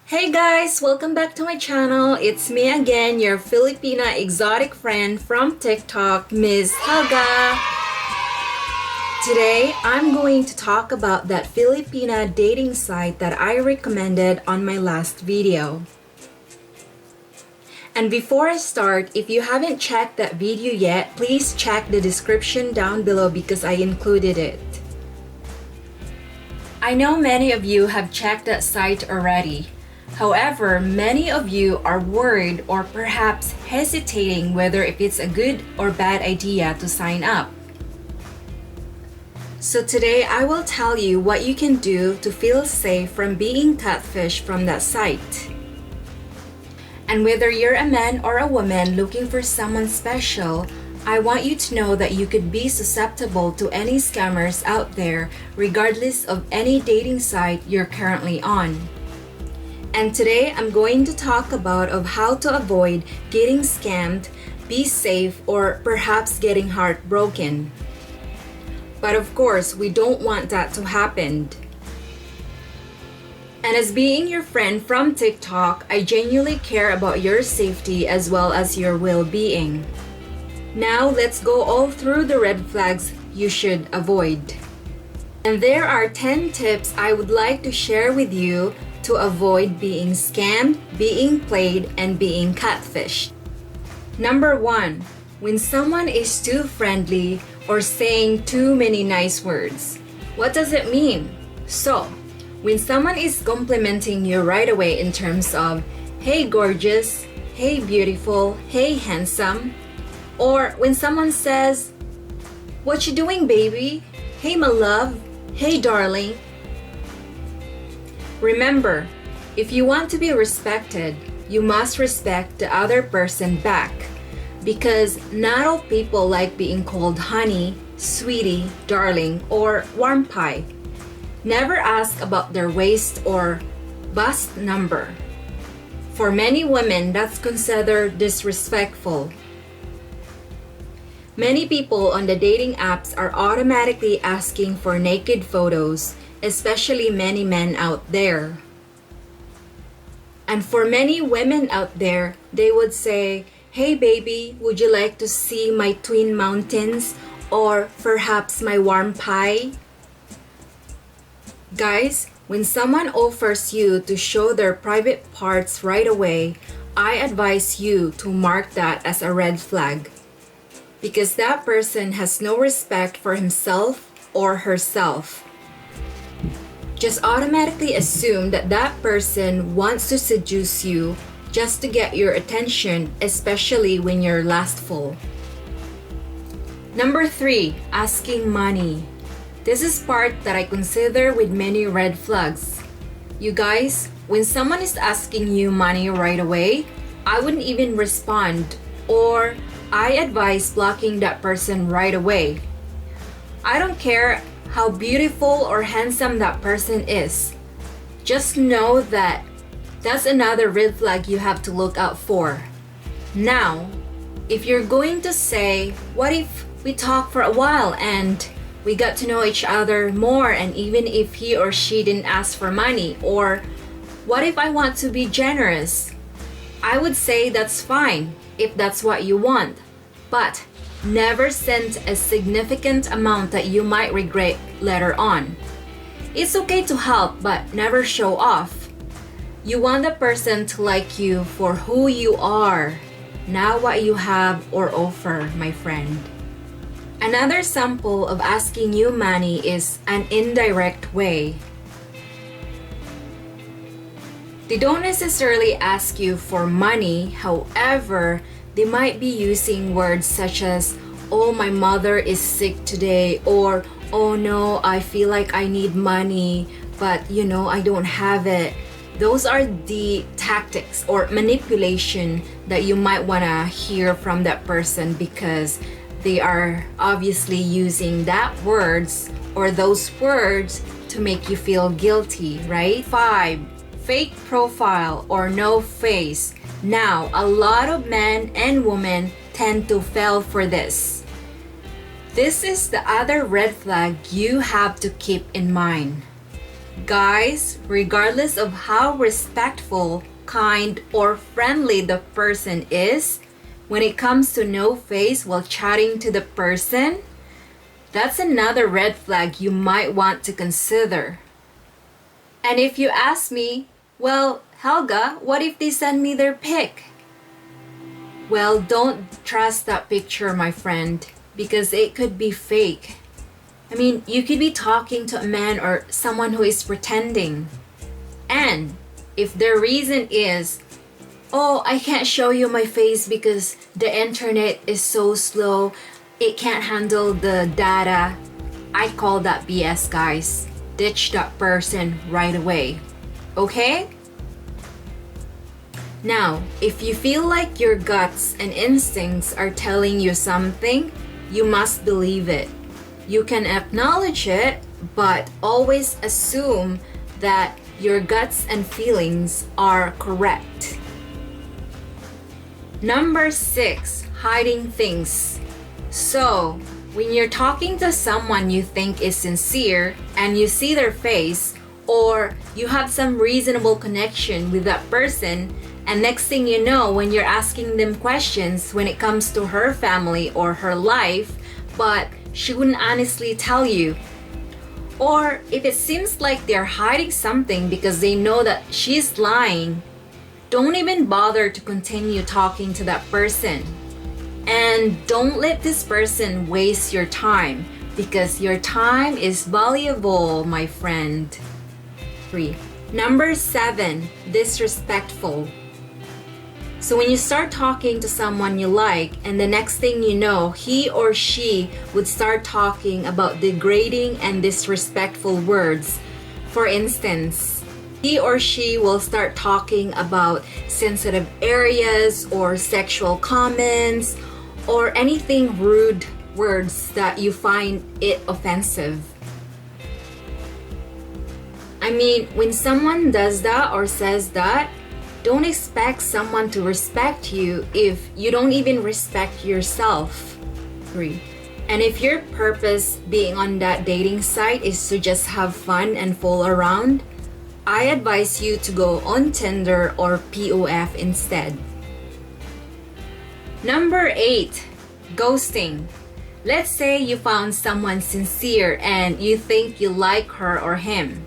Hey guys! Welcome back to my channel. It's me again, your Filipina exotic friend from TikTok, Ms. Helga. Today, I'm going to talk about that Filipina dating site that I recommended on my last video. And before I start, if you haven't checked that video yet, please check the description down below because I included it. I know many of you have checked that site already. However, many of you are worried or perhaps hesitating whether if it's a good or bad idea to sign up. So today I will tell you what you can do to feel safe from being catfished from that site. And whether you're a man or a woman looking for someone special, I want you to know that you could be susceptible to any scammers out there regardless of any dating site you're currently on. And today I'm going to talk about how to avoid getting scammed, be safe, or perhaps getting heartbroken. But of course, we don't want that to happen. And as being your friend from TikTok, I genuinely care about your safety as well as your well-being. Now let's go all through the red flags you should avoid. And there are 10 tips I would like to share with you to avoid being scammed, being played, and being catfished. Number 1. When someone is too friendly or saying too many nice words. What does it mean? So, when someone is complimenting you right away in terms of, hey gorgeous, hey beautiful, hey handsome, or when someone says, what you doing baby, hey my love, hey darling. Remember, if you want to be respected, you must respect the other person back. Because not all people like being called honey, sweetie, darling, or warm pie. Never ask about their waist or bust number. For many women, that's considered disrespectful. Many people on the dating apps are automatically asking for naked photos, especially many men out there. And for many women out there, they would say, hey baby, would you like to see my twin mountains or perhaps my warm pie? Guys, when someone offers you to show their private parts right away, I advise you to mark that as a red flag. Because that person has no respect for himself or herself. Just automatically assume that that person wants to seduce you just to get your attention, especially when you're lustful. Number 3, asking money. This is part that I consider with many red flags. You guys, when someone is asking you money right away, I wouldn't even respond, or I advise blocking that person right away. I don't care how beautiful or handsome that person is. Just know that that's another red flag you have to look out for. Now, if you're going to say, what if we talk for a while and we got to know each other more, and even if he or she didn't ask for money, or what if I want to be generous? I would say that's fine if that's what you want, but never send a significant amount that you might regret later on. It's okay to help, but never show off. You want the person to like you for who you are, not what you have or offer, my friend. Another sample of asking you money is an indirect way. They don't necessarily ask you for money, however, they might be using words such as, oh, my mother is sick today, or oh no, I feel like I need money, but I don't have it. Those are the tactics or manipulation that you might want to hear from that person because they are obviously using that words or those words to make you feel guilty, right? 5, fake profile or no face. Now, a lot of men and women tend to fall for this. This is the other red flag you have to keep in mind. Guys, regardless of how respectful, kind, or friendly the person is, when it comes to no face while chatting to the person, that's another red flag you might want to consider. And if you ask me, well, Helga, what if they send me their pic? Well, don't trust that picture, my friend, because it could be fake. I mean, you could be talking to a man or someone who is pretending. And if their reason is, oh, I can't show you my face because the internet is so slow, it can't handle the data, I call that BS, guys. Ditch that person right away. Okay? Now, if you feel like your guts and instincts are telling you something, you must believe it. You can acknowledge it, but always assume that your guts and feelings are correct. Number 6, hiding things. So, when you're talking to someone you think is sincere and you see their face, or you have some reasonable connection with that person, and next thing you know, when you're asking them questions when it comes to her family or her life, but she wouldn't honestly tell you. Or if it seems like they're hiding something because they know that she's lying, don't even bother to continue talking to that person. And don't let this person waste your time, because your time is valuable, my friend. 3. Number 7, disrespectful. So when you start talking to someone you like, and the next thing you know, he or she would start talking about degrading and disrespectful words. For instance, he or she will start talking about sensitive areas or sexual comments or anything rude words that you find it offensive. I mean, when someone does that or says that, don't expect someone to respect you if you don't even respect yourself. 3. And if your purpose being on that dating site is to just have fun and fool around, I advise you to go on Tinder or POF instead. Number 8, ghosting. Let's say you found someone sincere and you think you like her or him.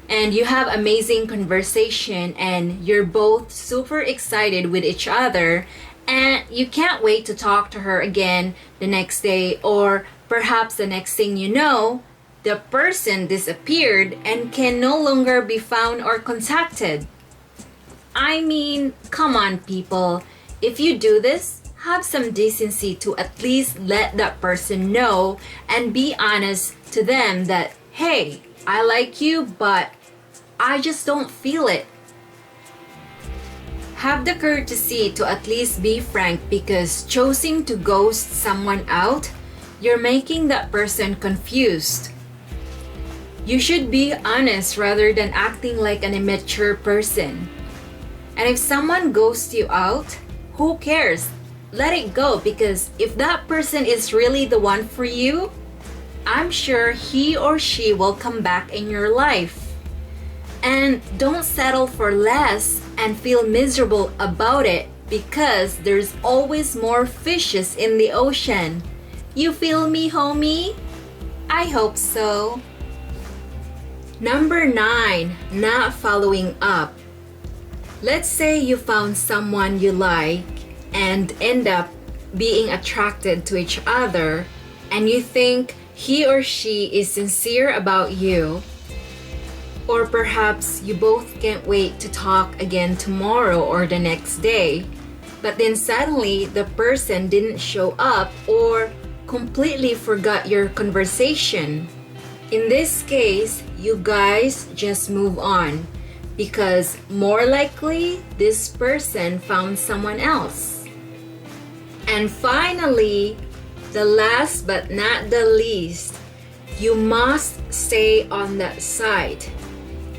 And you have amazing conversation and you're both super excited with each other and you can't wait to talk to her again the next day, or perhaps the next thing you know, the person disappeared and can no longer be found or contacted. I mean, come on people, if you do this, have some decency to at least let that person know and be honest to them that, hey, I like you, but I just don't feel it. Have the courtesy to at least be frank, because choosing to ghost someone out, you're making that person confused. You should be honest rather than acting like an immature person. And if someone ghosts you out, who cares? Let it go, because if that person is really the one for you, I'm sure he or she will come back in your life. And don't settle for less and feel miserable about it, because there's always more fishes in the ocean. You feel me, homie? I hope so. Number 9, not following up. Let's say you found someone you like and end up being attracted to each other, and you think he or she is sincere about you. Or perhaps you both can't wait to talk again tomorrow or the next day, but then suddenly the person didn't show up or completely forgot your conversation. In this case, you guys just move on, because more likely this person found someone else. And finally, the last but not the least, you must stay on that site.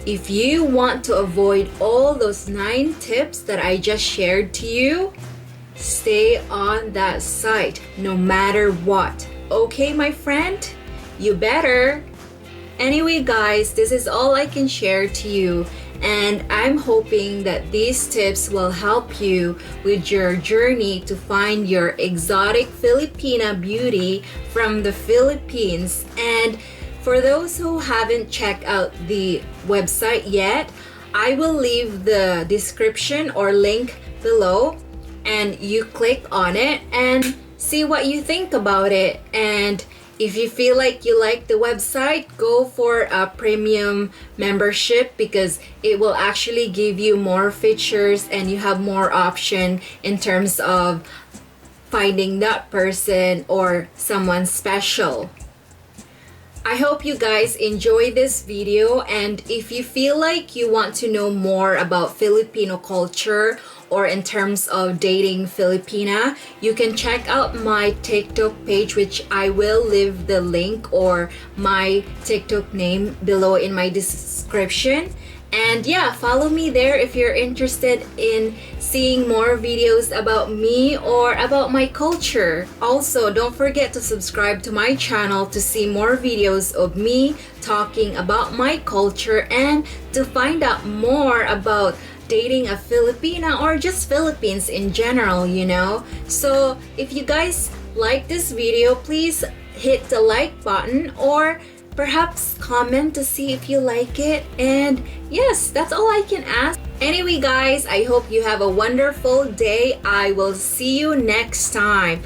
If you want to avoid all those 9 tips that I just shared to you, stay on that site no matter what. Okay, my friend? You better. Anyway, guys, this is all I can share to you, and I'm hoping that these tips will help you with your journey to find your exotic Filipina beauty from the Philippines. And for those who haven't checked out the website yet, I will leave the description or link below, and you click on it and see what you think about it. And if you feel like you like the website, go for a premium membership, because it will actually give you more features and you have more option in terms of finding that person or someone special. I hope you guys enjoy this video, and if you feel like you want to know more about Filipino culture or in terms of dating Filipina, you can check out my TikTok page, which I will leave the link or my TikTok name below in my description. And yeah, follow me there if you're interested in seeing more videos about me or about my culture. Also, don't forget to subscribe to my channel to see more videos of me talking about my culture and to find out more about dating a Filipina or just Philippines in general, you know. So if you guys like this video, please hit the like button or perhaps comment to see if you like it. And yes, that's all I can ask. Anyway, guys, I hope you have a wonderful day. I will see you next time.